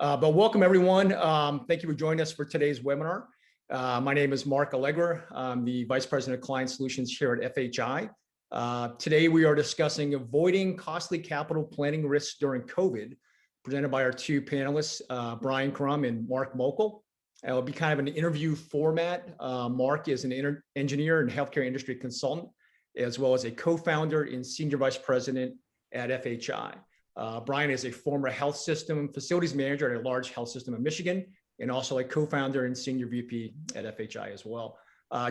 But welcome everyone. Thank you for joining us for today's webinar. My name is Mark Allegra. I'm the Vice President of Client Solutions here at FHI. Today we are discussing avoiding costly capital planning risks during COVID, presented by our two panelists, Brian Crum and Mark Mokel. It'll be kind of an interview format. Mark is an engineer and healthcare industry consultant, as well as a co-founder and senior vice president at FHI. Brian is a former health system facilities manager at a large health system in Michigan, and also a co-founder and senior VP at FHI as well.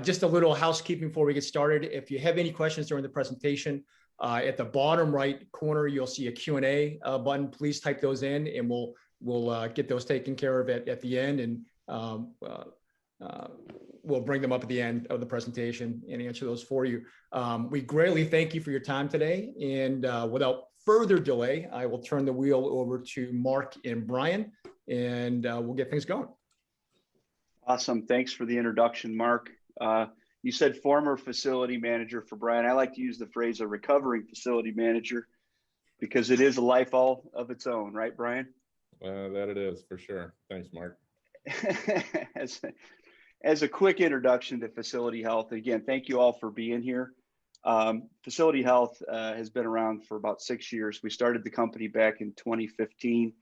Just a little housekeeping before we get started. If you have any questions during the presentation, at the bottom right corner, you'll see a Q&A button. Please type those in, and we'll get those taken care of at the end, and we'll bring them up at the end of the presentation and answer those for you. We greatly thank you for your time today, and without further delay, I will turn the wheel over to Mark and Brian, and we'll get things going. Awesome. Thanks for the introduction, Mark. You said former facility manager for Brian. I like to use the phrase a recovering facility manager because it is a life all of its own, right, Brian? That it is, for sure. Thanks, Mark. As a quick introduction to Facility Health, again, thank you all for being here. Facility Health has been around for about 6 years. We started the company back in 2015.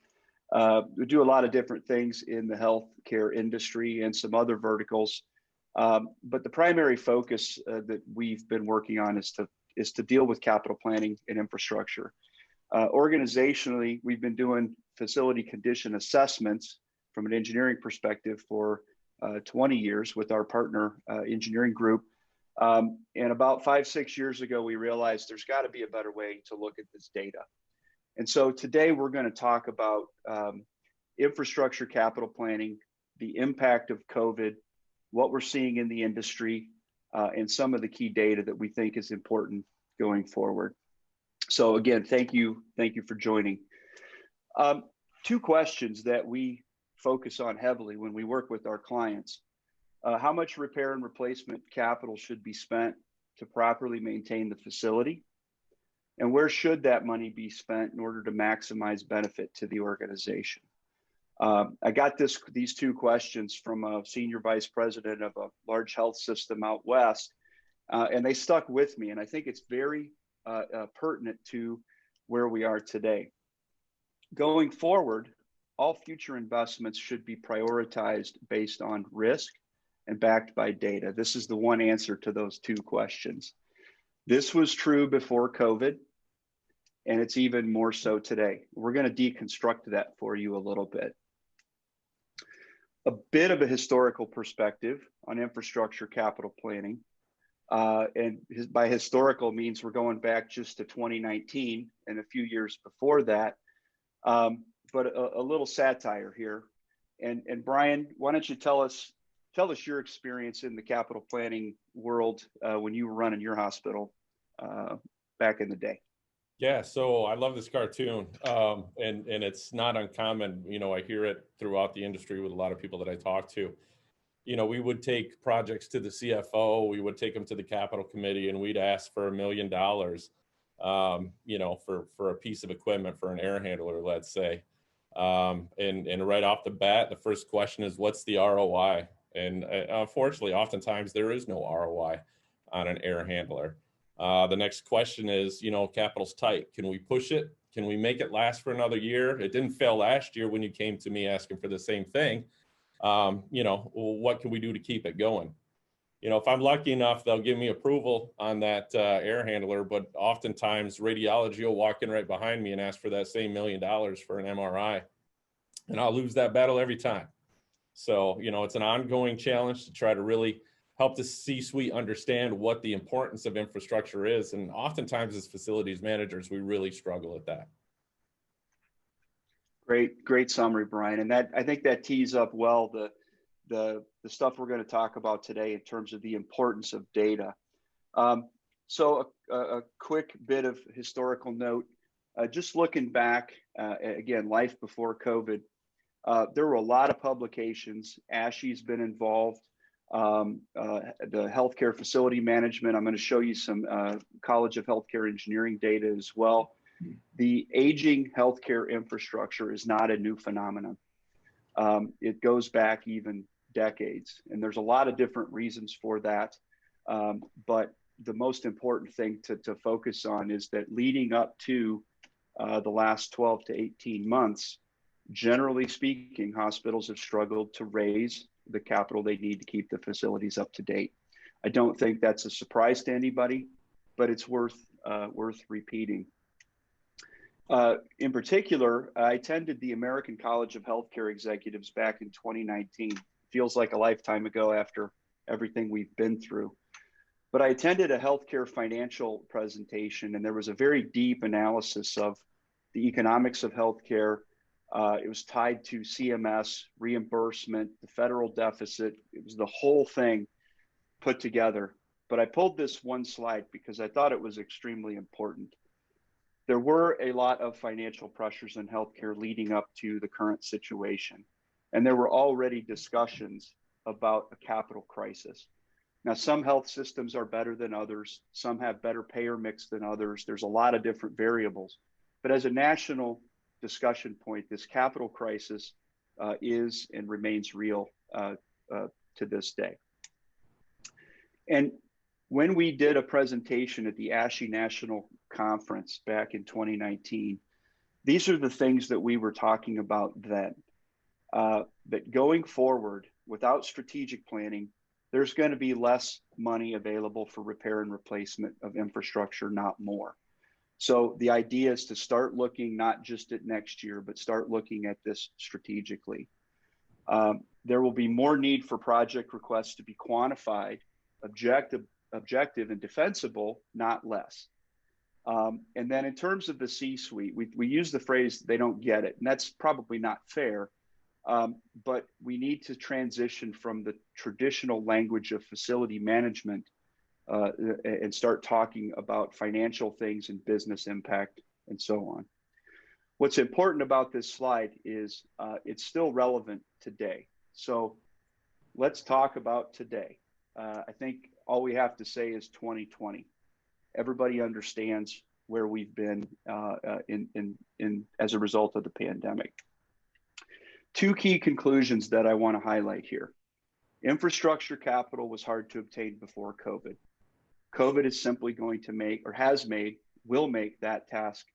We do a lot of different things in the healthcare industry and some other verticals. But the primary focus that we've been working on is to deal with capital planning and infrastructure. Organizationally, we've been doing facility condition assessments from an engineering perspective for 20 years with our partner engineering group. And about 5-6 years ago, we realized there's got to be a better way to look at this data. And so today we're going to talk about infrastructure capital planning, the impact of COVID, what we're seeing in the industry, and some of the key data that we think is important going forward. So again, thank you for joining. Two questions that we focus on heavily when we work with our clients. How much repair and replacement capital should be spent to properly maintain the facility? And where should that money be spent in order to maximize benefit to the organization? I got these two questions from a senior vice president of a large health system out west, and they stuck with me. And I think it's very pertinent to where we are today. Going forward, all future investments should be prioritized based on risk and backed by data. This is the one answer to those two questions. This was true before COVID, and it's even more so today. We're going to deconstruct that for you a little bit. A bit of a historical perspective on infrastructure capital planning. And by historical means, we're going back just to 2019 and a few years before that. But a little satire here. And Brian, why don't you tell us your experience in the capital planning world when you were running your hospital back in the day. Yeah, so I love this cartoon, and it's not uncommon. You know, I hear it throughout the industry with a lot of people that I talk to. You know, we would take projects to the CFO, we would take them to the capital committee, and we'd ask for $1 million, you know, for a piece of equipment, for an air handler, let's say. And right off the bat, the first question is, what's the ROI? And unfortunately, oftentimes there is no ROI on an air handler. The next question is, you know, capital's tight. Can we push it? Can we make it last for another year? It didn't fail last year when you came to me asking for the same thing. You know, what can we do to keep it going? You know, if I'm lucky enough, they'll give me approval on that air handler, but oftentimes radiology will walk in right behind me and ask for that same $1 million for an MRI. And I'll lose that battle every time. So, you know, it's an ongoing challenge to try to really help the C-suite understand what the importance of infrastructure is. And oftentimes as facilities managers, we really struggle at that. Great summary, Brian. And that, I think that tees up well the stuff we're going to talk about today in terms of the importance of data. So a quick bit of historical note, just looking back, again, life before COVID, there were a lot of publications. ASHI's been involved. The healthcare facility management. I'm going to show you some College of Healthcare Engineering data as well. The aging healthcare infrastructure is not a new phenomenon. It goes back even decades, and there's a lot of different reasons for that. But the most important thing to focus on is that leading up to the last 12 to 18 months, generally speaking, hospitals have struggled to raise the capital they need to keep the facilities up to date. I don't think that's a surprise to anybody, but it's worth repeating. In particular, I attended the American College of Healthcare Executives back in 2019. Feels like a lifetime ago after everything we've been through. But I attended a healthcare financial presentation, and there was a very deep analysis of the economics of healthcare. It was tied to CMS, reimbursement, the federal deficit. It was the whole thing put together. But I pulled this one slide because I thought it was extremely important. There were a lot of financial pressures in healthcare leading up to the current situation. And there were already discussions about a capital crisis. Now, some health systems are better than others. Some have better payer mix than others. There's a lot of different variables. But as a national discussion point, this capital crisis is and remains real to this day. And when we did a presentation at the FHI National Conference back in 2019, these are the things that we were talking about then. That going forward, without strategic planning, there's going to be less money available for repair and replacement of infrastructure, not more. So the idea is to start looking not just at next year, but start looking at this strategically. There will be more need for project requests to be quantified, objective and defensible, not less. And then in terms of the C-suite, we use the phrase, they don't get it, and that's probably not fair. But we need to transition from the traditional language of facility management and start talking about financial things and business impact and so on. What's important about this slide is it's still relevant today. So let's talk about today. I think all we have to say is 2020. Everybody understands where we've been as a result of the pandemic. Two key conclusions that I want to highlight here. Infrastructure capital was hard to obtain before COVID. COVID is simply going to make, or will make that task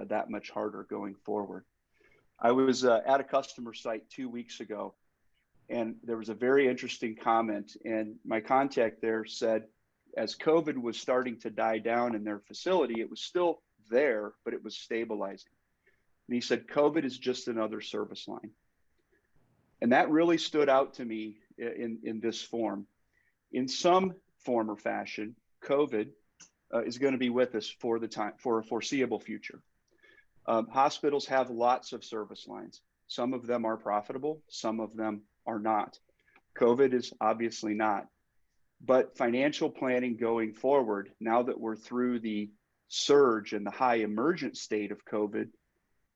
that much harder going forward. I was at a customer site 2 weeks ago, and there was a very interesting comment, and my contact there said, as COVID was starting to die down in their facility, it was still there, but it was stabilizing. And he said, COVID is just another service line. And that really stood out to me in this form. In some form or fashion, COVID is going to be with us for a foreseeable future. Hospitals have lots of service lines. Some of them are profitable, some of them are not. COVID is obviously not. But financial planning going forward, now that we're through the surge and the high emergent state of COVID,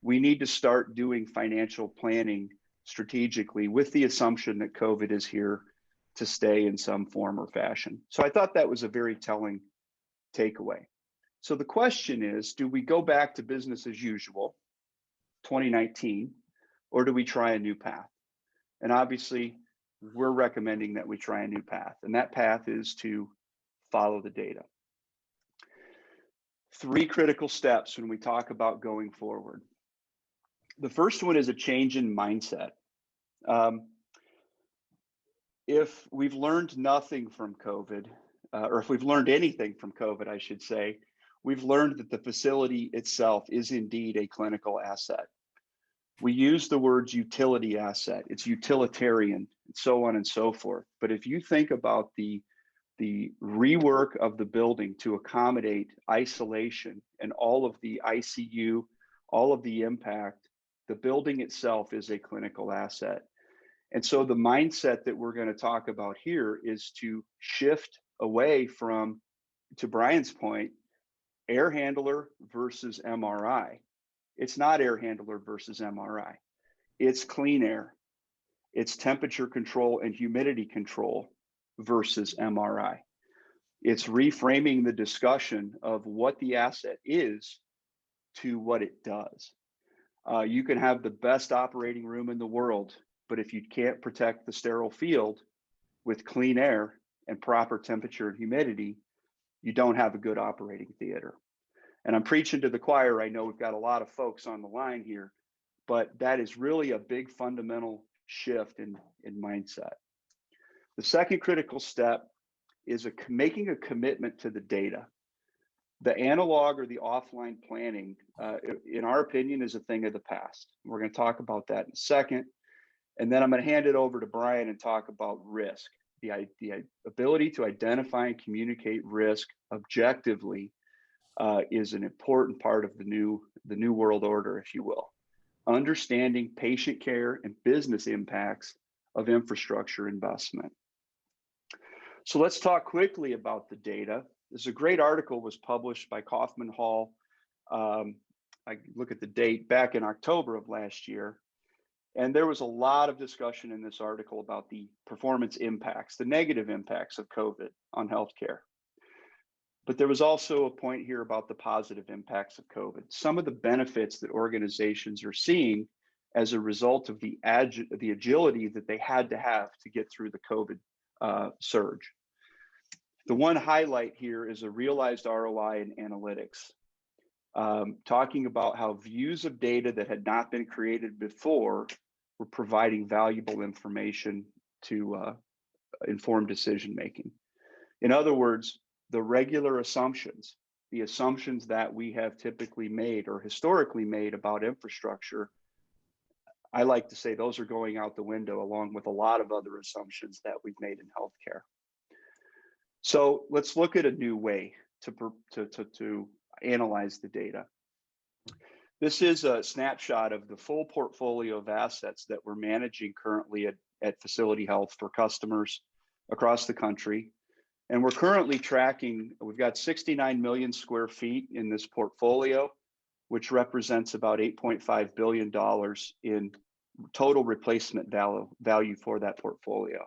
we need to start doing financial planning strategically with the assumption that COVID is here to stay in some form or fashion. So I thought that was a very telling takeaway. So the question is, do we go back to business as usual, 2019, or do we try a new path? And obviously, we're recommending that we try a new path, and that path is to follow the data. 3 critical steps when we talk about going forward. The first one is a change in mindset. If we've learned nothing from COVID, or if we've learned anything from COVID, I should say, we've learned that the facility itself is indeed a clinical asset. We use the words utility asset, it's utilitarian, and so on and so forth. But if you think about the rework of the building to accommodate isolation and all of the ICU, all of the impact, the building itself is a clinical asset. And so the mindset that we're going to talk about here is to shift away from, to Brian's point, air handler versus MRI. It's not air handler versus MRI. It's clean air. It's temperature control and humidity control versus MRI. It's reframing the discussion of what the asset is to what it does. You can have the best operating room in the world, but if you can't protect the sterile field with clean air and proper temperature and humidity, you don't have a good operating theater. And I'm preaching to the choir. I know we've got a lot of folks on the line here, but that is really a big fundamental shift in mindset. The second critical step is making a commitment to the data. The analog or the offline planning, in our opinion, is a thing of the past. We're going to talk about that in a second. And then I'm going to hand it over to Brian and talk about risk. The ability to identify and communicate risk objectively is an important part of the new world order, if you will. Understanding patient care and business impacts of infrastructure investment. So let's talk quickly about the data. There's a great article was published by Kaufman Hall. I look at the date back in October of last year. And there was a lot of discussion in this article about the performance impacts, the negative impacts of COVID on healthcare. But there was also a point here about the positive impacts of COVID, some of the benefits that organizations are seeing as a result of the agility that they had to have to get through the COVID surge. The one highlight here is a realized ROI in analytics, talking about how views of data that had not been created before were providing valuable information to inform decision making. In other words, the regular assumptions, the assumptions that we have typically made or historically made about infrastructure, I like to say those are going out the window along with a lot of other assumptions that we've made in healthcare. So let's look at a new way to analyze the data. This is a snapshot of the full portfolio of assets that we're managing currently at Facility Health for customers across the country. And we're currently tracking, we've got 69 million square feet in this portfolio, which represents about $8.5 billion in total replacement value for that portfolio.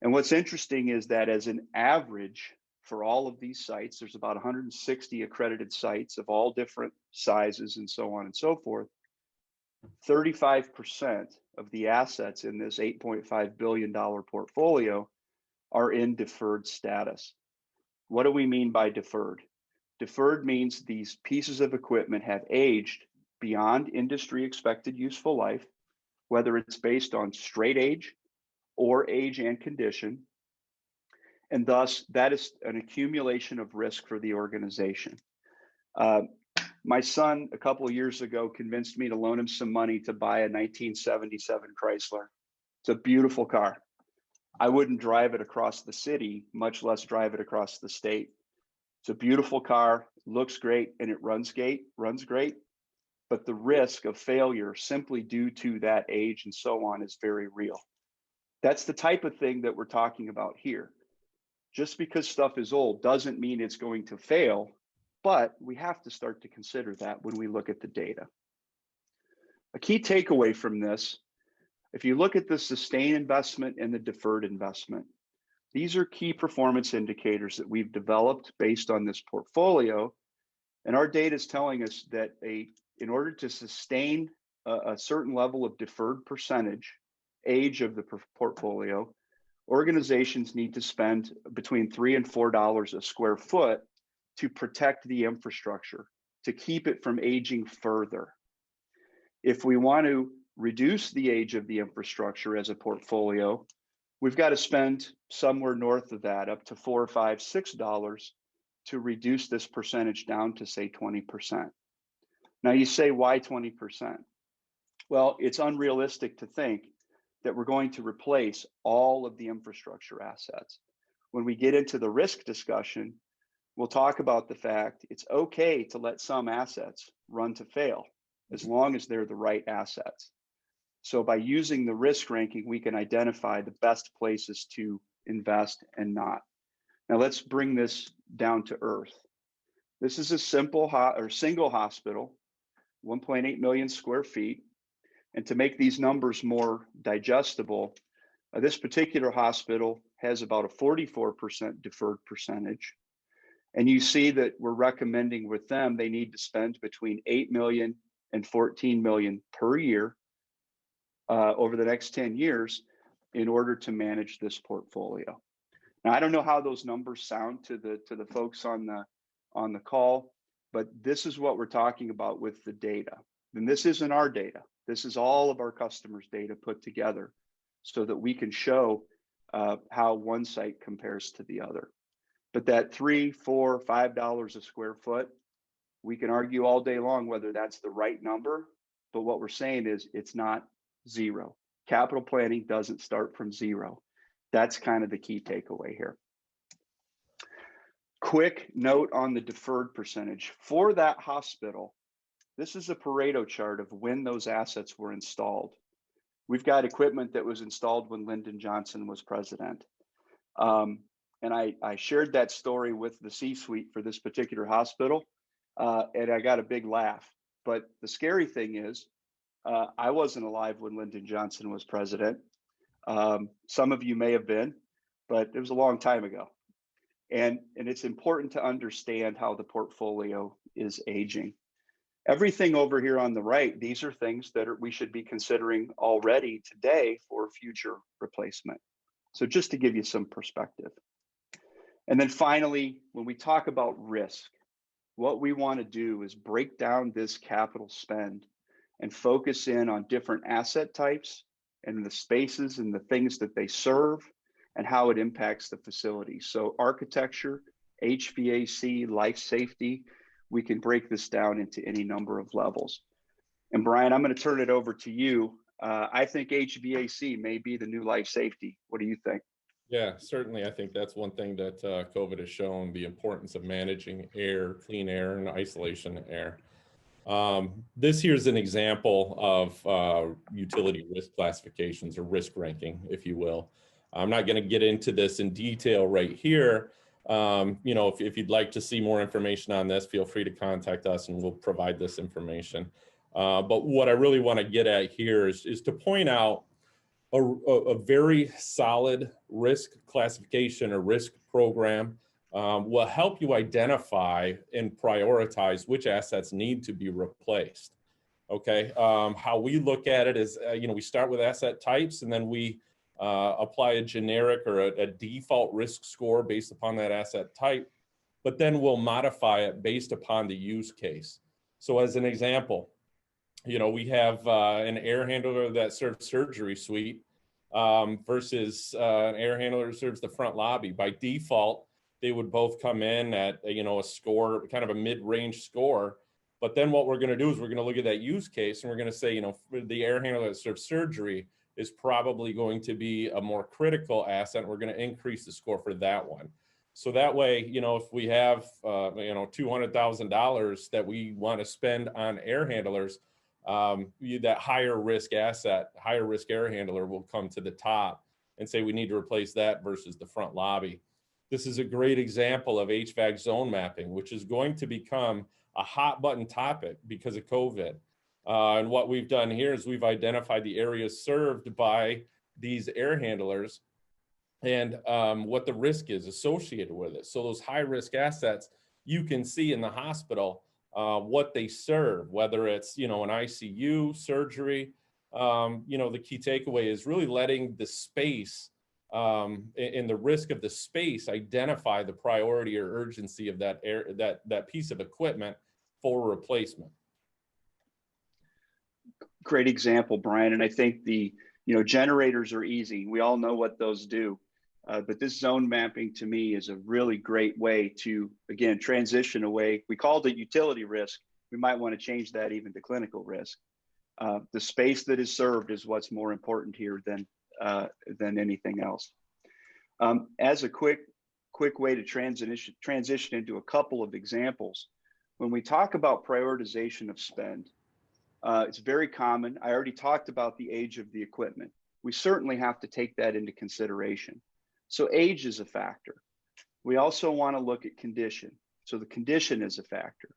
And what's interesting is that as an average for all of these sites, there's about 160 accredited sites of all different sizes and so on and so forth. 35% of the assets in this $8.5 billion portfolio are in deferred status. What do we mean by deferred? Deferred means these pieces of equipment have aged beyond industry expected useful life, whether it's based on straight age or age and condition. And thus, that is an accumulation of risk for the organization. My son, a couple of years ago, convinced me to loan him some money to buy a 1977 Chrysler. It's a beautiful car. I wouldn't drive it across the city, much less drive it across the state. It's a beautiful car, looks great, and it runs great. But the risk of failure simply due to that age and so on is very real. That's the type of thing that we're talking about here. Just because stuff is old doesn't mean it's going to fail, but we have to start to consider that when we look at the data. A key takeaway from this, if you look at the sustained investment and the deferred investment, these are key performance indicators that we've developed based on this portfolio. And our data is telling us that in order to sustain a certain level of deferred percentage age of the portfolio, organizations need to spend between $3 and $4 a square foot to protect the infrastructure, to keep it from aging further. If we want to reduce the age of the infrastructure as a portfolio, we've got to spend somewhere north of that, up to $4, $5, $6 to reduce this percentage down to say 20%. Now you say, why 20%? Well, it's unrealistic to think that we're going to replace all of the infrastructure assets. When we get into the risk discussion, we'll talk about the fact it's okay to let some assets run to fail as long as they're the right assets. So by using the risk ranking, we can identify the best places to invest and not. Now let's bring this down to earth. This is a single hospital, 1.8 million square feet. And to make these numbers more digestible, this particular hospital has about a 44% deferred percentage. And you see that we're recommending with them, they need to spend between $8 million and $14 million per year over the next 10 years in order to manage this portfolio. Now, I don't know how those numbers sound to the folks on the call, but this is what we're talking about with the data. And this isn't our data. This is all of our customers' data put together so that we can show how one site compares to the other. But that $3, $4, $5 a square foot, we can argue all day long whether that's the right number. But what we're saying is it's not zero. Capital planning doesn't start from zero. That's kind of the key takeaway here. Quick note on the deferred percentage. For that hospital, this is a Pareto chart of when those assets were installed. We've got equipment that was installed when Lyndon Johnson was president. And I shared that story with the C-suite for this particular hospital, and I got a big laugh. But the scary thing is, I wasn't alive when Lyndon Johnson was president. Some of you may have been, but it was a long time ago. And it's important to understand how the portfolio is aging. Everything over here on the right, these are things that we should be considering already today for future replacement. So just to give you some perspective. And then finally, when we talk about risk, what we want to do is break down this capital spend and focus in on different asset types and the spaces and the things that they serve and how it impacts the facility. So architecture, HVAC, life safety, we can break this down into any number of levels. And Brian, I'm going to turn it over to you. I think HVAC may be the new life safety. What do you think? Yeah, certainly. I think that's one thing that COVID has shown, the importance of managing air, clean air, and isolation air. This here's an example of utility risk classifications or risk ranking, if you will. I'm not going to get into this in detail right here. You know, if you'd like to see more information on this, feel free to contact us and we'll provide this information. But what I really want to get at here is to point out a very solid risk classification or risk program will help you identify and prioritize which assets need to be replaced. Okay, how we look at it is, you know, we start with asset types and then we apply a generic or a default risk score based upon that asset type, but then we'll modify it based upon the use case. So as an example, you know, we have an air handler that serves surgery suite versus an air handler that serves the front lobby. By default, they would both come in at, you know, a score, kind of a mid-range score. But then what we're going to do is we're going to look at that use case and we're going to say, you know, the air handler that serves surgery is probably going to be a more critical asset. We're going to increase the score for that one. So that way, you know, if we have, you know, $200,000 that we want to spend on air handlers, that higher risk asset, higher risk air handler will come to the top and say we need to replace that versus the front lobby. This is a great example of HVAC zone mapping, which is going to become a hot button topic because of COVID. And what we've done here is we've identified the areas served by these air handlers and what the risk is associated with it. So those high risk assets, you can see in the hospital what they serve, whether it's, you know, an ICU, surgery. You know, the key takeaway is really letting the space in the risk of the space identify the priority or urgency of that that piece of equipment for replacement. Great example, Brian. And I think the, you know, generators are easy. We all know what those do. But this zone mapping to me is a really great way to, again, transition away. We called it utility risk. We might want to change that even to clinical risk. The space that is served is what's more important here than anything else. As a quick way to transition into a couple of examples, when we talk about prioritization of spend, it's very common. I already talked about the age of the equipment. We certainly have to take that into consideration. So age is a factor. We also want to look at condition. So the condition is a factor.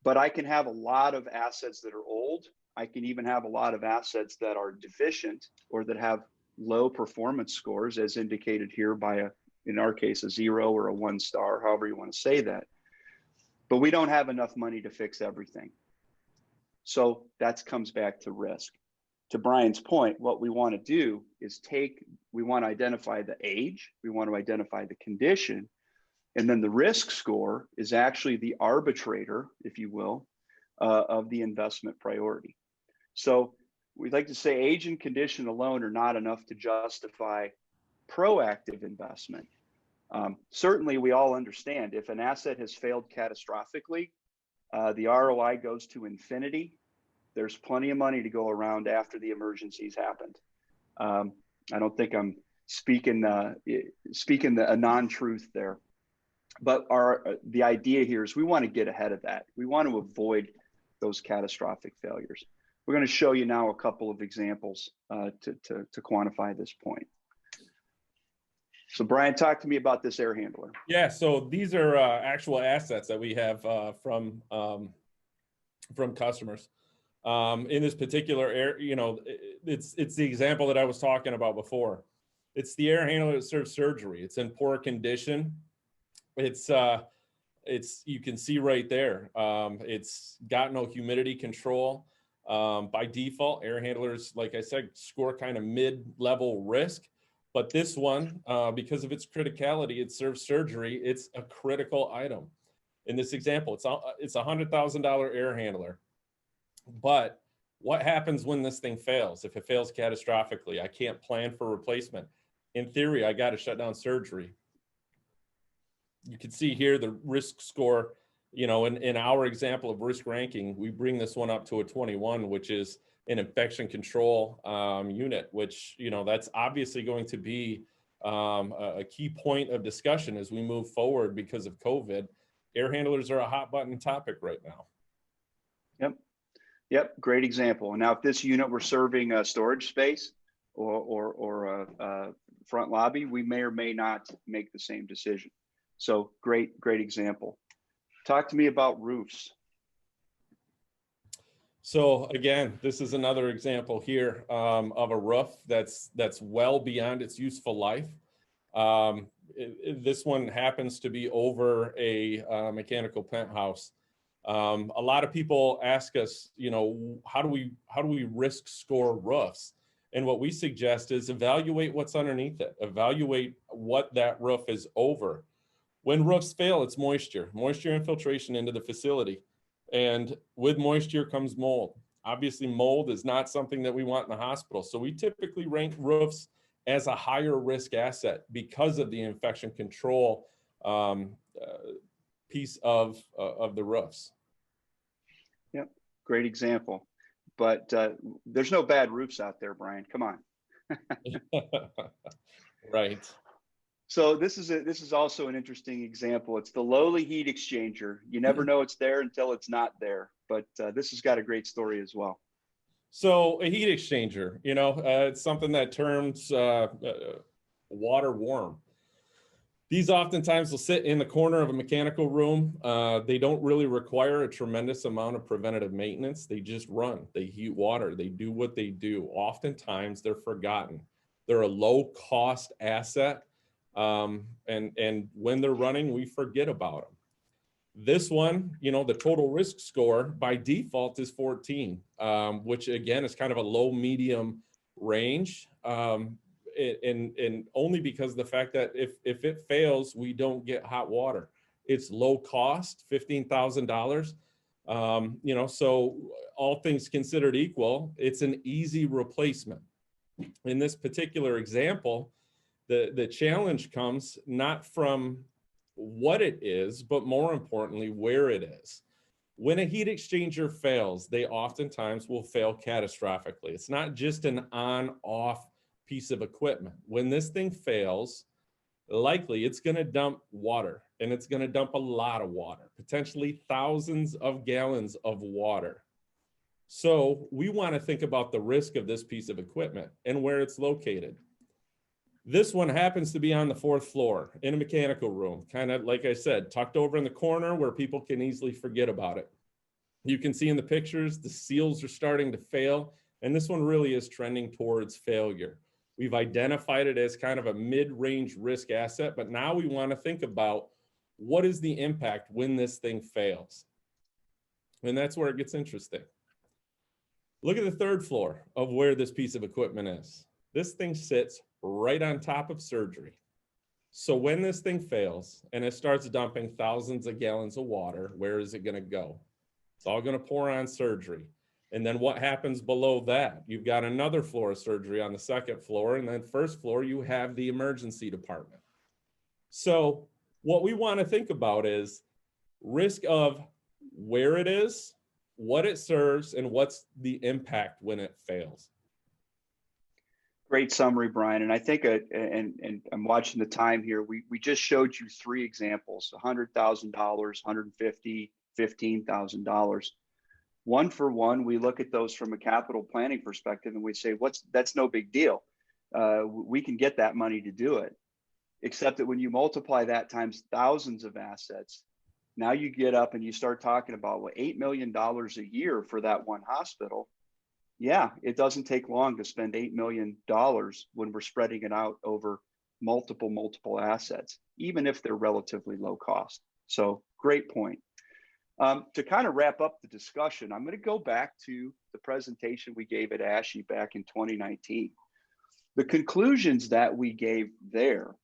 But I can have a lot of assets that are old. I can even have a lot of assets that are deficient or that have low performance scores, as indicated here by in our case, a 0 or a 1 star, however you want to say that. But we don't have enough money to fix everything. So that comes back to risk. to Brian's point, what we want to do is we want to identify the age, we want to identify the condition, and then the risk score is actually the arbitrator, if you will, of the investment priority. So we'd like to say age and condition alone are not enough to justify proactive investment. Certainly, we all understand if an asset has failed catastrophically, the ROI goes to infinity. There's plenty of money to go around after the emergency's happened. I don't think I'm speaking a non-truth there. But the idea here is we want to get ahead of that. We want to avoid those catastrophic failures. We're going to show you now a couple of examples to quantify this point. So Brian, talk to me about this air handler. Yeah, so these are actual assets that we have from customers. In this particular air, it's the example that I was talking about before. It's the air handler that serves surgery. It's in poor condition. It's you can see right there. It's got no humidity control. By default, air handlers, like I said, score kind of mid-level risk. But this one, because of its criticality, it serves surgery. It's a critical item. In this example, it's a $100,000 air handler. But what happens when this thing fails? If it fails catastrophically, I can't plan for replacement. In theory, I got to shut down surgery. You can see here the risk score, in our example of risk ranking, we bring this one up to a 21, which is an infection control unit, which, that's obviously going to be a key point of discussion as we move forward because of COVID. Air handlers are a hot button topic right now. Yep. Great example. Now, if this unit were serving a storage space or a front lobby, we may or may not make the same decision. So great example. Talk to me about roofs. So again, this is another example here of a roof that's well beyond its useful life. This one happens to be over a mechanical penthouse. A lot of people ask us, how do we risk score roofs? And what we suggest is evaluate what's underneath it. Evaluate what that roof is over. When roofs fail, it's moisture infiltration into the facility. And with moisture comes mold. Obviously, mold is not something that we want in the hospital. So we typically rank roofs as a higher risk asset because of the infection control piece of the roofs. Yep, great example. But there's no bad roofs out there, Brian. Come on. Right. So this is also an interesting example. It's the lowly heat exchanger. You never know it's there until it's not there. But this has got a great story as well. So a heat exchanger, it's something that turns water warm. These oftentimes will sit in the corner of a mechanical room. They don't really require a tremendous amount of preventative maintenance. They just run. They heat water. They do what they do. Oftentimes they're forgotten. They're a low-cost asset. And when they're running, we forget about them. This one, the total risk score by default is 14, which again is kind of a low medium range. And only because of the fact that if it fails, we don't get hot water. It's low cost, $15,000. So all things considered equal, it's an easy replacement. In this particular example, the challenge comes not from what it is, but more importantly, where it is. When a heat exchanger fails, they oftentimes will fail catastrophically. It's not just an on-off piece of equipment. When this thing fails, likely it's going to dump water, and it's going to dump a lot of water, potentially thousands of gallons of water. So we want to think about the risk of this piece of equipment and where it's located. This one happens to be on the 4th floor in a mechanical room, kind of like I said, tucked over in the corner where people can easily forget about it. You can see in the pictures, the seals are starting to fail, and this one really is trending towards failure. We've identified it as kind of a mid-range risk asset, but now we want to think about what is the impact when this thing fails. And that's where it gets interesting. Look at the third floor of where this piece of equipment is. This thing sits right on top of surgery. So when this thing fails and it starts dumping thousands of gallons of water, where is it going to go? It's all going to pour on surgery. And then what happens below that? You've got another floor of surgery on the second floor. And then first floor, you have the emergency department. So what we want to think about is risk of where it is, what it serves, and what's the impact when it fails. Great summary, Brian. And I think, and I'm watching the time here, we just showed you three examples, $100,000, $150,000, $15,000. One for one, we look at those from a capital planning perspective and we say, that's no big deal. We can get that money to do it. Except that when you multiply that times thousands of assets, now you get up and you start talking about, well, $8 million a year for that one hospital. Yeah, it doesn't take long to spend $8 million when we're spreading it out over multiple assets, even if they're relatively low cost. So great point. To kind of wrap up the discussion, I'm going to go back to the presentation we gave at FHI back in 2019. The conclusions that we gave there,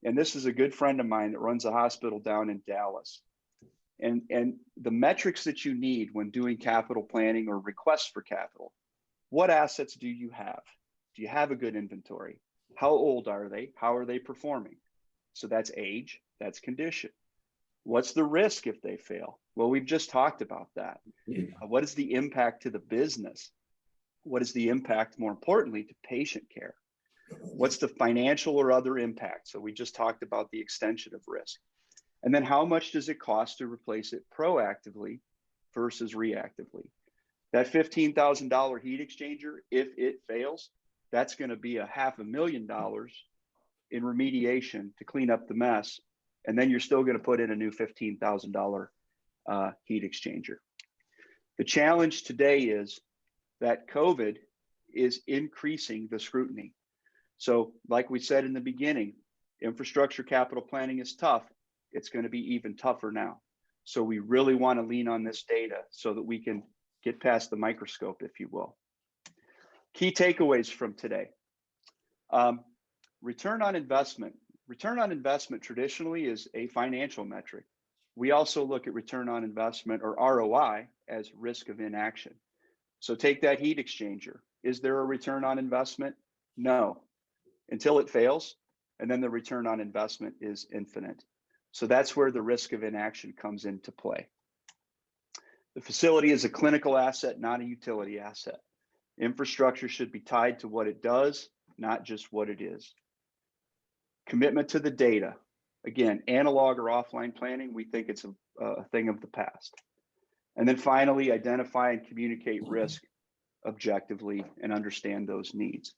and this is a good friend of mine that runs a hospital down in Dallas, and the metrics that you need when doing capital planning or requests for capital. What assets do you have? Do you have a good inventory? How old are they? How are they performing? So that's age, that's condition. What's the risk if they fail? Well, we've just talked about that. What is the impact to the business? What is the impact, more importantly, to patient care? What's the financial or other impact? So we just talked about the extension of risk. And then how much does it cost to replace it proactively versus reactively? That $15,000 heat exchanger, if it fails, that's going to be $500,000 in remediation to clean up the mess. And then you're still going to put in a new $15,000 heat exchanger. The challenge today is that COVID is increasing the scrutiny. So like we said in the beginning, infrastructure capital planning is tough. It's going to be even tougher now. So we really want to lean on this data so that we can get past the microscope, if you will. Key takeaways from today. Return on investment. Return on investment traditionally is a financial metric. We also look at return on investment, or ROI, as risk of inaction. So take that heat exchanger. Is there a return on investment? No, until it fails. And then the return on investment is infinite. So that's where the risk of inaction comes into play. The facility is a clinical asset, not a utility asset. Infrastructure should be tied to what it does, not just what it is. Commitment to the data. Again, analog or offline planning, we think it's a thing of the past. And then finally, identify and communicate risk objectively and understand those needs.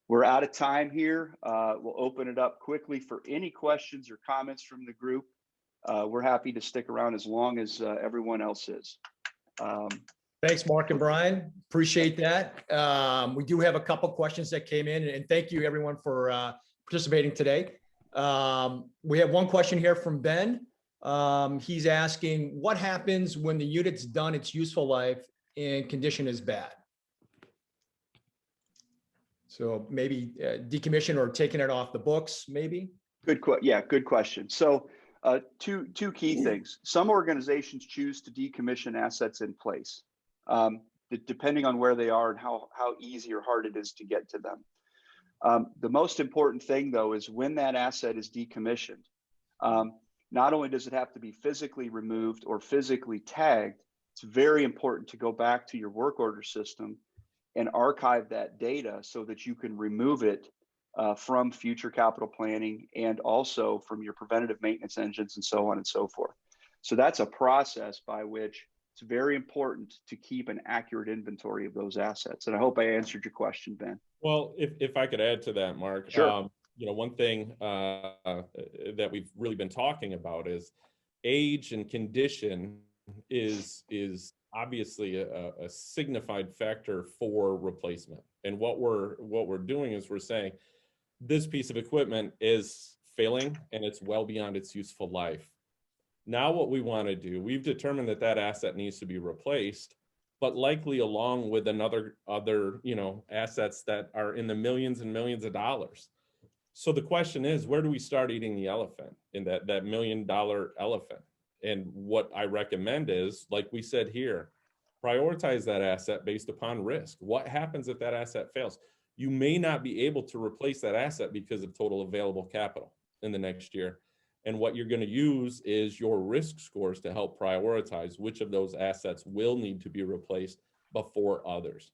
We're out of time here. We'll open it up quickly for any questions or comments from the group. We're happy to stick around as long as everyone else is. Thanks, Mark and Brian. Appreciate that. We do have a couple questions that came in, and thank you everyone for participating today. We have one question here from Ben. He's asking, what happens when the unit's done its useful life and condition is bad? So maybe decommission or taking it off the books, maybe? Good question. So two key things. Some organizations choose to decommission assets in place, depending on where they are and how easy or hard it is to get to them. The most important thing, though, is when that asset is decommissioned, not only does it have to be physically removed or physically tagged, it's very important to go back to your work order system and archive that data so that you can remove it from future capital planning and also from your preventative maintenance engines and so on and so forth. So that's a process by which it's very important to keep an accurate inventory of those assets. And I hope I answered your question, Ben. Well, if I could add to that, Mark, sure. One thing that we've really been talking about is age and condition is obviously a signified factor for replacement. And what we're doing is we're saying this piece of equipment is failing and it's well beyond its useful life. Now what we want to do, we've determined that asset needs to be replaced, but likely along with other, you know, assets that are in the millions and millions of dollars. So the question is, where do we start eating the elephant in that $1 million elephant? And what I recommend is, like we said here, prioritize that asset based upon risk. What happens if that asset fails? You may not be able to replace that asset because of total available capital in the next year. And what you're going to use is your risk scores to help prioritize which of those assets will need to be replaced before others.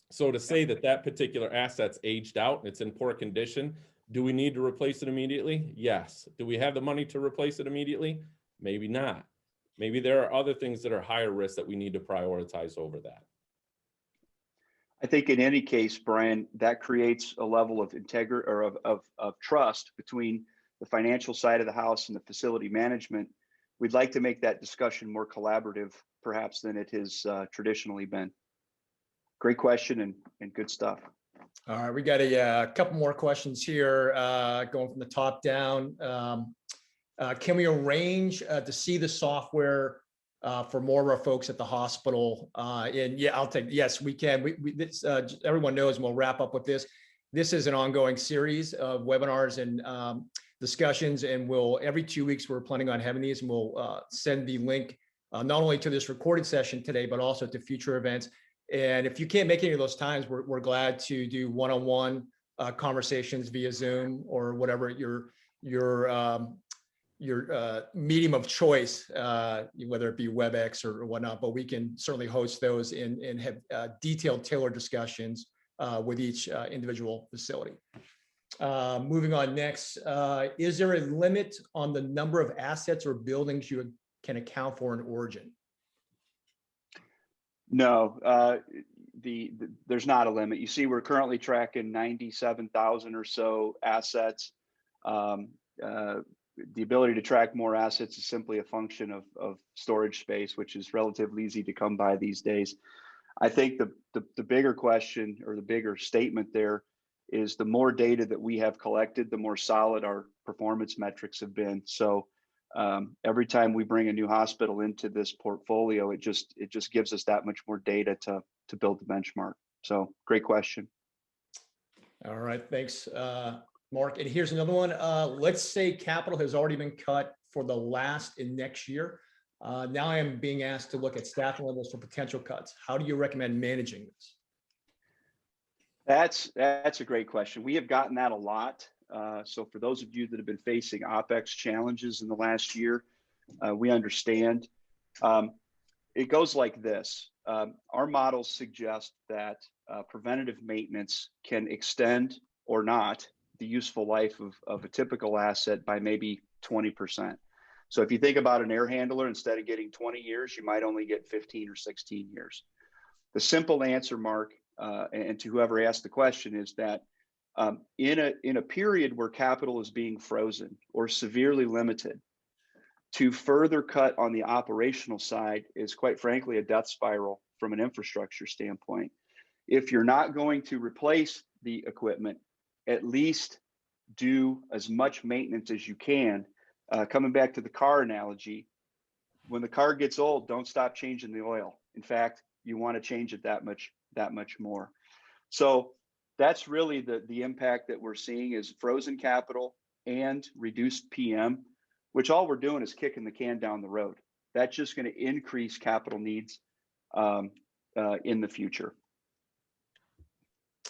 So to say that that particular asset's aged out and it's in poor condition, do we need to replace it immediately? Yes. Do we have the money to replace it immediately? Maybe not. Maybe there are other things that are higher risk that we need to prioritize over that. I think in any case, Brian, that creates a level of integrity or of trust between the financial side of the house and the facility management. We'd like to make that discussion more collaborative, perhaps, than it has traditionally been. Great question and good stuff. All right, we got a couple more questions here, going from the top down. Can we arrange to see the software for more of our folks at the hospital? And yeah, yes, we can. Everyone knows, and we'll wrap up with this. This is an ongoing series of webinars and discussions, and every 2 weeks, we're planning on having these, and we'll send the link not only to this recorded session today, but also to future events. And if you can't make any of those times, we're glad to do one-on-one conversations via Zoom or whatever your medium of choice, whether it be WebEx or whatnot. But we can certainly host those and have detailed, tailored discussions with each individual facility. Moving on next, is there a limit on the number of assets or buildings you can account for in origin? No, there's not a limit. You see, we're currently tracking 97,000 or so assets. The ability to track more assets is simply a function of storage space, which is relatively easy to come by these days. I think the bigger question or the bigger statement there is the more data that we have collected, the more solid our performance metrics have been. So every time we bring a new hospital into this portfolio, it just gives us that much more data to build the benchmark. So great question. All right, thanks, Mark. And here's another one. Let's say capital has already been cut for the last and next year. Now I am being asked to look at staffing levels for potential cuts. How do you recommend managing this? That's a great question. We have gotten that a lot. So for those of you that have been facing OpEx challenges in the last year, we understand. It goes like this. Our models suggest that preventative maintenance can extend or not the useful life of a typical asset by maybe 20%. So if you think about an air handler, instead of getting 20 years, you might only get 15 or 16 years. The simple answer, Mark, and to whoever asked the question, is that in a period where capital is being frozen or severely limited, to further cut on the operational side is, quite frankly, a death spiral from an infrastructure standpoint. If you're not going to replace the equipment, at least do as much maintenance as you can. Coming back to the car analogy, when the car gets old, don't stop changing the oil. In fact, you want to change it that much more. So that's really the impact that we're seeing is frozen capital and reduced PM, which all we're doing is kicking the can down the road. That's just going to increase capital needs in the future.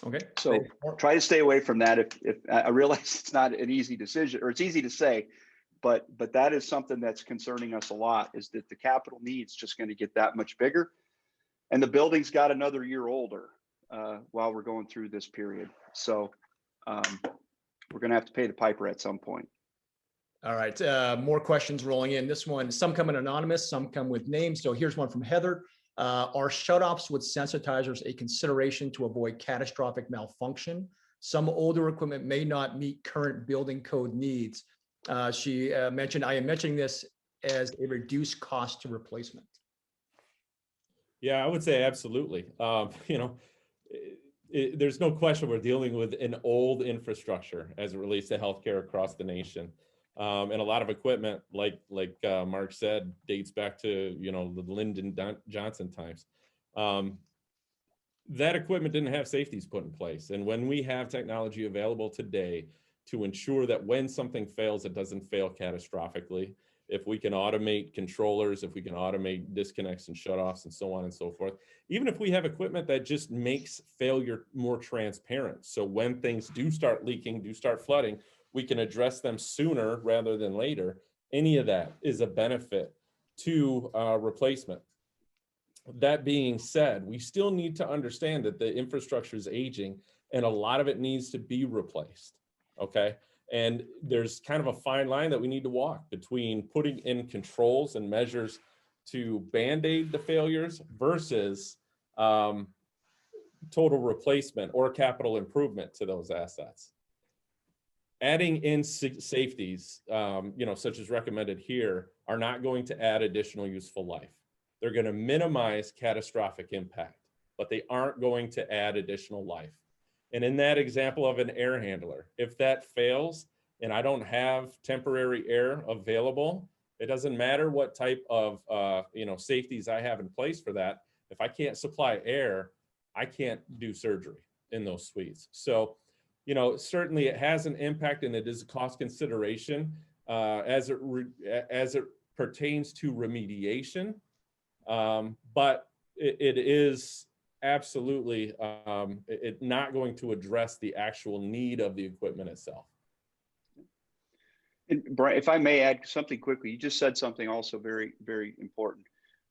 Okay. So try to stay away from that. If I realize it's not an easy decision, or it's easy to say, but that is something that's concerning us a lot, is that the capital needs just going to get that much bigger, and the building's got another year older while we're going through this period. So we're going to have to pay the piper at some point. All right. More questions rolling in. This one, some come in anonymous, some come with names. So here's one from Heather. Are shutoffs with sensitizers a consideration to avoid catastrophic malfunction? Some older equipment may not meet current building code needs. She mentioned, I am mentioning this as a reduced cost to replacement. Yeah, I would say absolutely. There's no question we're dealing with an old infrastructure as it relates to healthcare across the nation. And a lot of equipment, like Mark said, dates back to, the Lyndon Johnson times. That equipment didn't have safeties put in place. And when we have technology available today to ensure that when something fails, it doesn't fail catastrophically, if we can automate controllers, if we can automate disconnects and shutoffs and so on and so forth, even if we have equipment that just makes failure more transparent. So when things do start leaking, do start flooding, we can address them sooner rather than later. Any of that is a benefit to replacement. That being said, we still need to understand that the infrastructure is aging and a lot of it needs to be replaced, okay? And there's kind of a fine line that we need to walk between putting in controls and measures to band-aid the failures versus total replacement or capital improvement to those assets. Adding in safeties, such as recommended here, are not going to add additional useful life. They're going to minimize catastrophic impact, but they aren't going to add additional life. And in that example of an air handler, if that fails and I don't have temporary air available, it doesn't matter what type of safeties I have in place for that. If I can't supply air, I can't do surgery in those suites. So, certainly it has an impact and it is a cost consideration as it pertains to remediation. But it is absolutely not going to address the actual need of the equipment itself. And Brian, if I may add something quickly, you just said something also very, very important.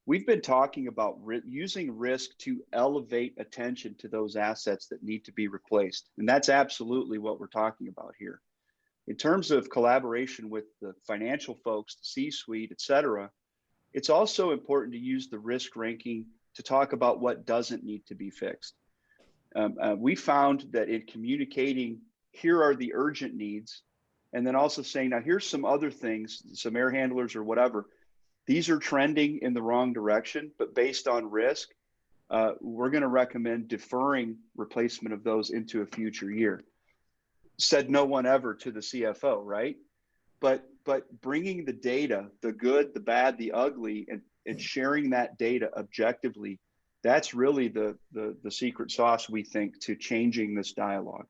We've been talking about using risk to elevate attention to those assets that need to be replaced. And that's absolutely what we're talking about here. In terms of collaboration with the financial folks, the C-suite, et cetera, it's also important to use the risk ranking to talk about what doesn't need to be fixed. We found that in communicating, here are the urgent needs, and then also saying, now here's some other things, some air handlers or whatever, these are trending in the wrong direction, but based on risk, we're going to recommend deferring replacement of those into a future year. Said no one ever to the CFO, right? But bringing the data, the good, the bad, the ugly, and sharing that data objectively, that's really the secret sauce, we think, to changing this dialogue.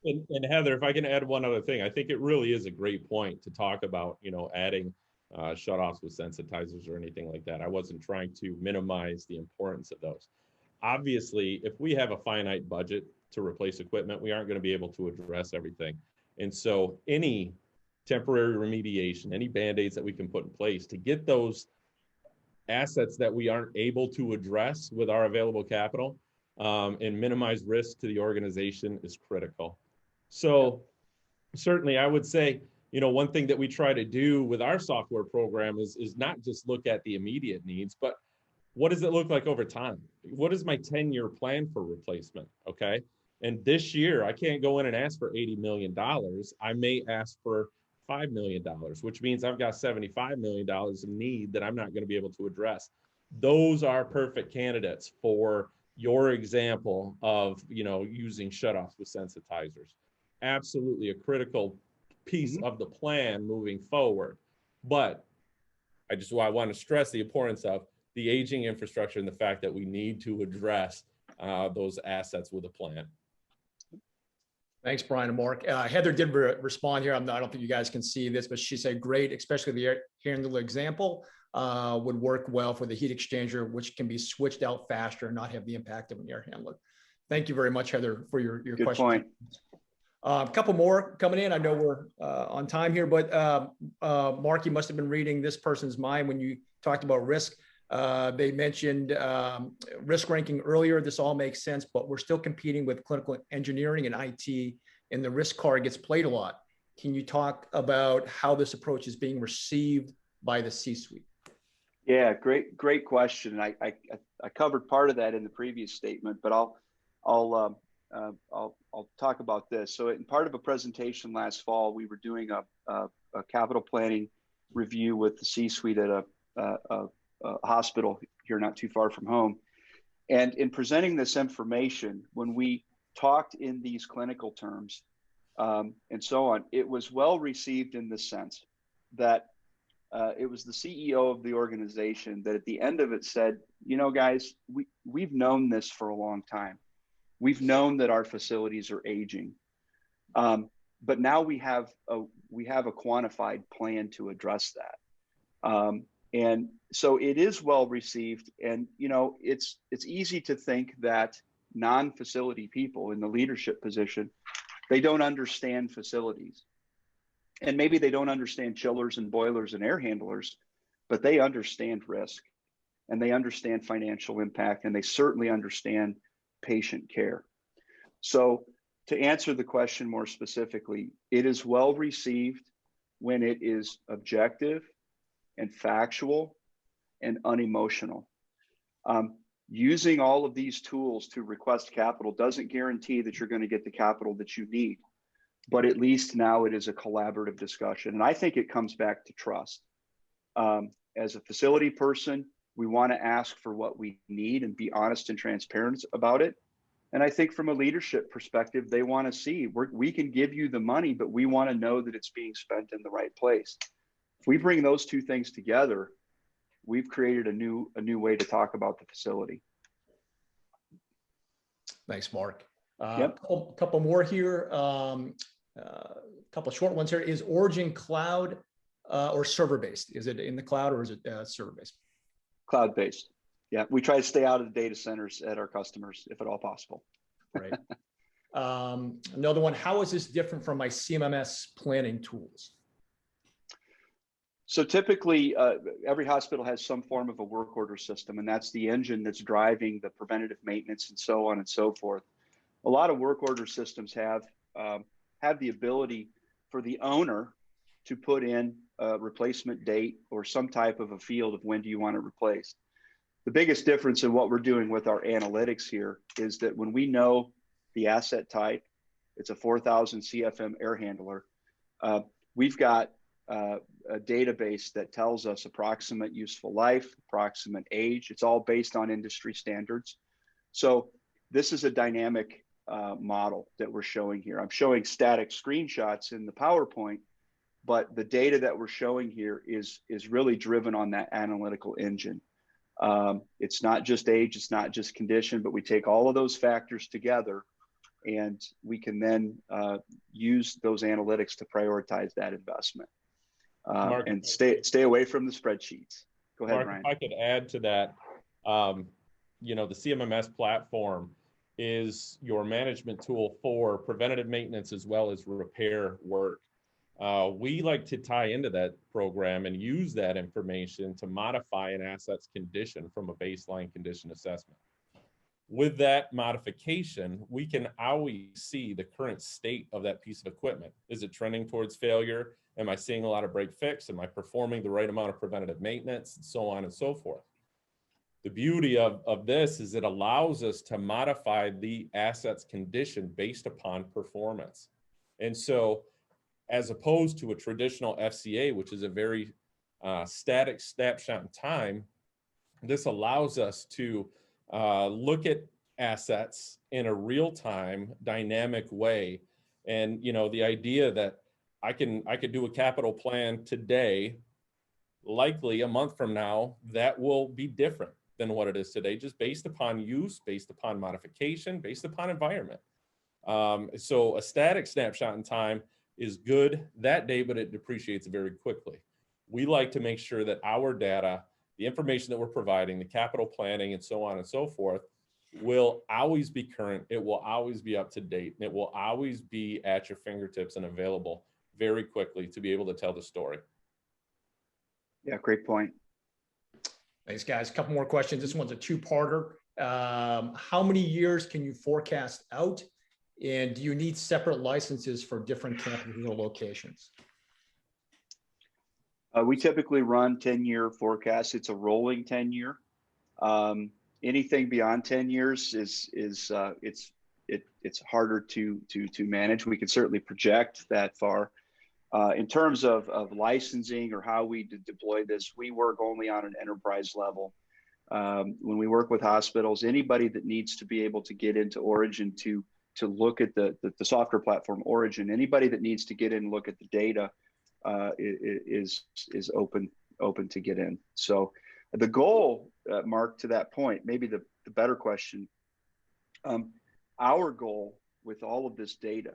And Heather, if I can add one other thing, I think it really is a great point to talk about, adding shutoffs with sensitizers or anything like that. I wasn't trying to minimize the importance of those. Obviously, if we have a finite budget to replace equipment, we aren't going to be able to address everything. And so any temporary remediation, any band-aids that we can put in place to get those assets that we aren't able to address with our available capital and minimize risk to the organization is critical. So certainly I would say, one thing that we try to do with our software program is not just look at the immediate needs, but what does it look like over time? What is my 10-year plan for replacement? Okay. And this year I can't go in and ask for $80 million. I may ask for $5 million, which means I've got $75 million of need that I'm not going to be able to address. Those are perfect candidates for your example of, using shutoffs with sensitizers. Absolutely a critical piece of the plan moving forward. But I want to stress the importance of the aging infrastructure and the fact that we need to address those assets with a plan. Thanks, Brian and Mark. Heather did respond here. I don't think you guys can see this, but she said, great, especially the air handler example would work well for the heat exchanger, which can be switched out faster and not have the impact of an air handler. Thank you very much, Heather, for your Good question. Point. A couple more coming in. I know we're on time here, but Mark, you must have been reading this person's mind when you talked about risk. They mentioned risk ranking earlier. This all makes sense, but we're still competing with clinical engineering and IT, and the risk card gets played a lot. Can you talk about how this approach is being received by the C-suite? Yeah, great question. And I covered part of that in the previous statement, but I'll talk about this. So in part of a presentation last fall, we were doing a capital planning review with the C-suite at a hospital here not too far from home. And in presenting this information, when we talked in these clinical terms and so on, it was well received in the sense that it was the CEO of the organization that at the end of it said, you know, guys, we've known this for a long time. We've known that our facilities are aging, but now we have a quantified plan to address that. And so it is well received. And, you know, it's easy to think that non-facility people in the leadership position, they don't understand facilities. And maybe they don't understand chillers and boilers and air handlers, but they understand risk and they understand financial impact, and they certainly understand patient care. So to answer the question more specifically, it is well received when it is objective and factual and unemotional. Using all of these tools to request capital doesn't guarantee that you're going to get the capital that you need, but at least now it is a collaborative discussion. And I think it comes back to trust. As a facility person, we want to ask for what we need and be honest and transparent about it. And I think from a leadership perspective, they want to see we can give you the money, but we want to know that it's being spent in the right place. If we bring those two things together, we've created a new way to talk about the facility. Thanks, Mark. Yep. Couple more here. Couple short ones here. Is Origin cloud or server-based? Is it in the cloud or is it server-based? Cloud-based. Yeah, we try to stay out of the data centers at our customers if at all possible. Right. Another one, how is this different from my CMMS planning tools? So typically, every hospital has some form of a work order system, and that's the engine that's driving the preventative maintenance and so on and so forth. A lot of work order systems have the ability for the owner to put in a replacement date or some type of a field of when do you want it replaced. The biggest difference in what we're doing with our analytics here is that when we know the asset type, it's a 4,000 CFM air handler, we've got a database that tells us approximate useful life, approximate age. It's all based on industry standards. So this is a dynamic model that we're showing here. I'm showing static screenshots in the PowerPoint, but the data that we're showing here is really driven on that analytical engine. It's not just age, it's not just condition, but we take all of those factors together and we can then use those analytics to prioritize that investment. Mark, and stay away from the spreadsheets. Go ahead, Mark, Ryan. if I could add to that, you know, the CMMS platform is your management tool for preventative maintenance as well as repair work. We like to tie into that program and use that information to modify an asset's condition from a baseline condition assessment. With that modification, we can always see the current state of that piece of equipment. Is it trending towards failure? Am I seeing a lot of break fix? Am I performing the right amount of preventative maintenance? And so on and so forth. The beauty of this is it allows us to modify the asset's condition based upon performance. And so as opposed to a traditional FCA, which is a very static snapshot in time, this allows us to look at assets in a real-time dynamic way. And, you know, the idea that I could do a capital plan today, likely a month from now, that will be different than what it is today, just based upon use, based upon modification, based upon environment. So a static snapshot in time is good that day, but it depreciates very quickly. We like to make sure that our data, the information that we're providing, the capital planning and so on and so forth, will always be current. It will always be up to date. And it will always be at your fingertips and available very quickly to be able to tell the story. Yeah, great point. Thanks, guys. A couple more questions. This one's a two-parter. How many years can you forecast out? And do you need separate licenses for different campuses or locations? We typically run 10-year forecasts. It's a rolling 10-year. Anything beyond 10 years it's harder to manage. We can certainly project that far. In terms of licensing or how we deploy this, we work only on an enterprise level. When we work with hospitals, anybody that needs to be able to get into Origin to look at the software platform Origin, anybody that needs to get in and look at the data, is open to get in. So the goal, Mark, to that point, maybe the better question, our goal with all of this data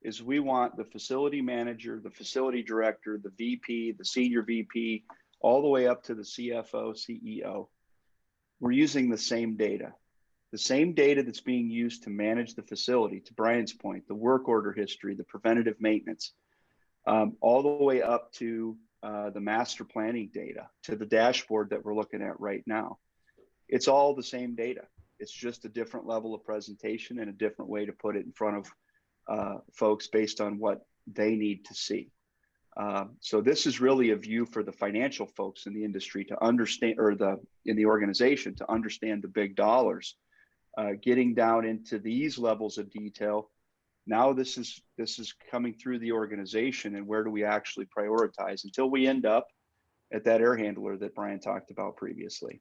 is we want the facility manager, the facility director, the VP, the senior VP, all the way up to the CFO, CEO. We're using the same data that's being used to manage the facility, to Brian's point, the work order history, the preventative maintenance, all the way up to the master planning data, to the dashboard that we're looking at right now. It's all the same data. It's just a different level of presentation and a different way to put it in front of folks based on what they need to see. So this is really a view for the financial folks in the industry to understand, or in the organization to understand the big dollars. Getting down into these levels of detail, now this is coming through the organization, and where do we actually prioritize until we end up at that air handler that Brian talked about previously.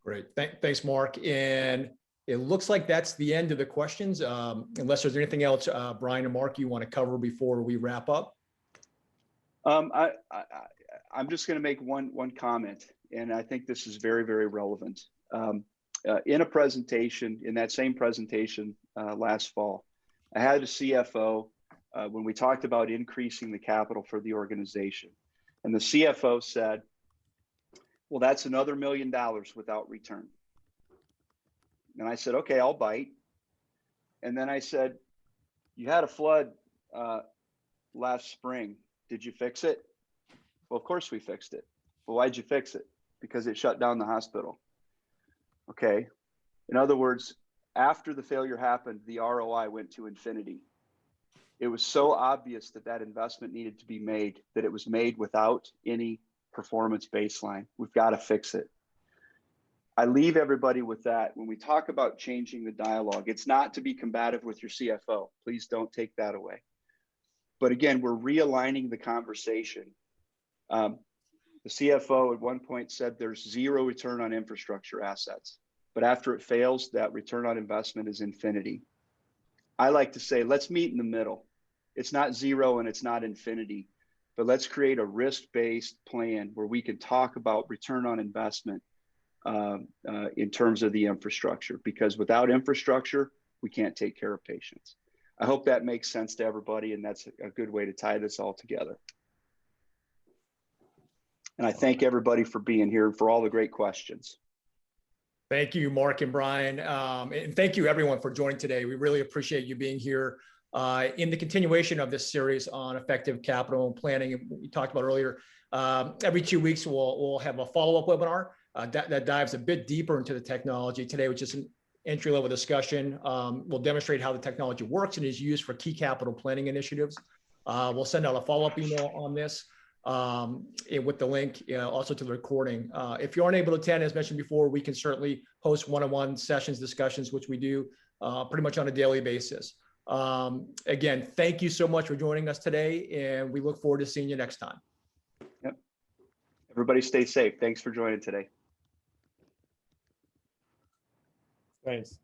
Great. Thanks, Mark. And it looks like that's the end of the questions. Unless there's anything else, Brian and Mark, you want to cover before we wrap up? I'm just going to make one comment, and I think this is very, very relevant. In a presentation, in that same presentation last fall, I had a CFO when we talked about increasing the capital for the organization. And the CFO said, well, that's another $1 million without return. And I said, okay, I'll bite. And then I said, you had a flood last spring. Did you fix it? Well, of course we fixed it. Well, why'd you fix it? Because it shut down the hospital. Okay. In other words, after the failure happened, the ROI went to infinity. It was so obvious that that investment needed to be made that it was made without any performance baseline. We've got to fix it. I leave everybody with that. When we talk about changing the dialogue, it's not to be combative with your CFO. Please don't take that away. But again, we're realigning the conversation. The CFO at one point said there's zero return on infrastructure assets, but after it fails, that return on investment is infinity. I like to say, let's meet in the middle. It's not zero and it's not infinity, but let's create a risk-based plan where we can talk about return on investment in terms of the infrastructure, because without infrastructure, we can't take care of patients. I hope that makes sense to everybody, and that's a good way to tie this all together. And I thank everybody for being here and for all the great questions. Thank you, Mark and Brian. And thank you, everyone, for joining today. We really appreciate you being here in the continuation of this series on effective capital planning. We talked about earlier, every 2 weeks, we'll have a follow-up webinar that dives a bit deeper into the technology. Today was just an entry-level discussion. We'll demonstrate how the technology works and is used for key capital planning initiatives. We'll send out a follow-up email on this with the link also to the recording. If you aren't able to attend, as mentioned before, we can certainly host one-on-one sessions, discussions, which we do pretty much on a daily basis. Again, thank you so much for joining us today, and we look forward to seeing you next time. Yep. Everybody stay safe. Thanks for joining today. Thanks.